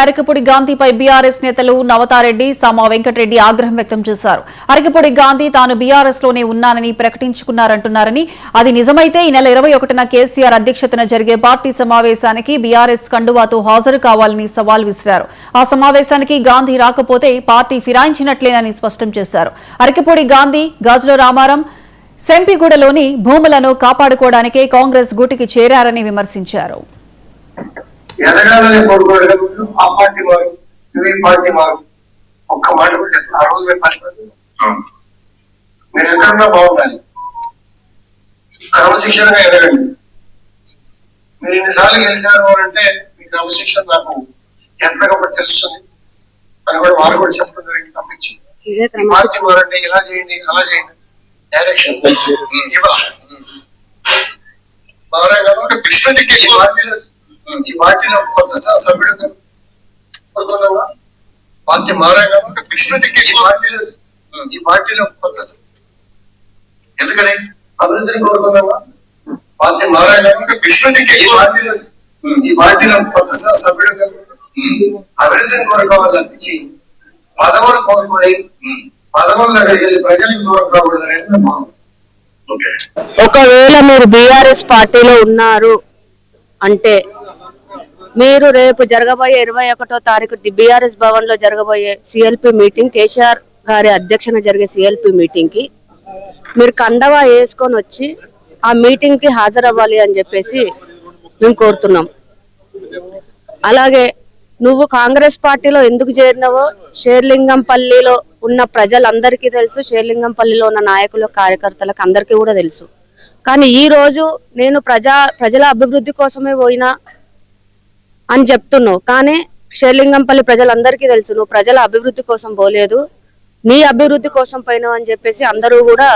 Arekapudi గాంధీపై BRS నేతలు నవతారెడ్డి, సామా వెంకటరెడ్డి ఆగ్రహం వ్యక్తం చేశారు. అరకపూడి గాంధీ తాను బీఆర్ఎస్ లోనే ఉన్నానని ప్రకటించుకున్నారంటున్నారని, అది నిజమైతే ఈ నెల 21న కేసీఆర్ అధ్యక్షతన జరిగే పార్టీ సమావేశానికి బీఆర్ఎస్ కండువాతో హాజరు కావాలని సవాల్ విసిరారు. ఆ సమావేశానికి గాంధీ రాకపోతే పార్టీ ఫిరాయించినట్లేనని స్పష్టం చేశారు. అరకపూడి గాంధీ గాజుల రామారం, సెంపిగూడలోని భూములను కాపాడుకోవడానికే కాంగ్రెస్ గూటికి చేరారని విమర్శించారు. ఎదగాలని కోరుకోవడం ఆ పార్టీ వారు ఈ పార్టీ వారు ఒక్క మాట కూడా చెప్పారు. ఆ రోజు మేము పనిపడి మీరు ఎక్కడున్నా బాగుండాలి, క్రమశిక్షణగా ఎదగండి. మీరు ఎన్నిసార్లు గెలిచారు అని అంటే మీ క్రమశిక్షణ నాకు ఎప్పటికప్పుడు తెలుస్తుంది అని కూడా వారు కూడా చెప్పడం జరిగింది. తప్పించి ఈ పార్టీ మారండి, ఇలా చేయండి, అలా చేయండి, డైరెక్షన్ కృష్ణకి ఈ పార్టీలో కొత్త సభ్యుడు కోరుకున్నావా? పార్టీ మారా కాబట్టి విష్ణుదికి ఈ పార్టీలో కొత్త ఎందుకని అభివృద్ధిని కోరుకున్నావా? పార్టీ మారా కాబట్టి విష్ణుదికి ఈ పార్టీలో కొత్త సభ్యుడు అభివృద్ధిని కోరుకోవాలి తప్పించి పదవులు కోరుకొని పదవుల దగ్గరికి వెళ్ళి ప్రజలకు దూరం కాకూడదు అనేది. ఒకవేళ మీరు బీఆర్ఎస్ పార్టీలో ఉన్నారు అంటే మీరు రేపు జరగబోయే 21వ తారీఖు బీఆర్ఎస్ భవన్ లో జరగబోయే సిఎల్పి మీటింగ్, కేసీఆర్ గారి అధ్యక్షన జరిగే సిఎల్పి మీటింగ్ కి మీరు కండవా వేసుకొని వచ్చి ఆ మీటింగ్ కి హాజరవ్వాలి అని చెప్పేసి మేము కోరుతున్నాం. అలాగే నువ్వు కాంగ్రెస్ పార్టీలో ఎందుకు చేరినావో షేర్లింగంపల్లిలో ఉన్న ప్రజలందరికీ తెలుసు, షేర్లింగంపల్లిలో ఉన్న నాయకులు కార్యకర్తలకు అందరికీ కూడా తెలుసు. కానీ ఈ రోజు నేను ప్రజల అభివృద్ధి కోసమే పోయినా అని చెప్తున్నావు. కానీ షేర్లింగంపల్లి ప్రజలందరికీ తెలుసు నువ్వు ప్రజల అభివృద్ధి కోసం పోలేదు, నీ అభివృద్ధి కోసం పోయినావు అని చెప్పేసి అందరూ కూడా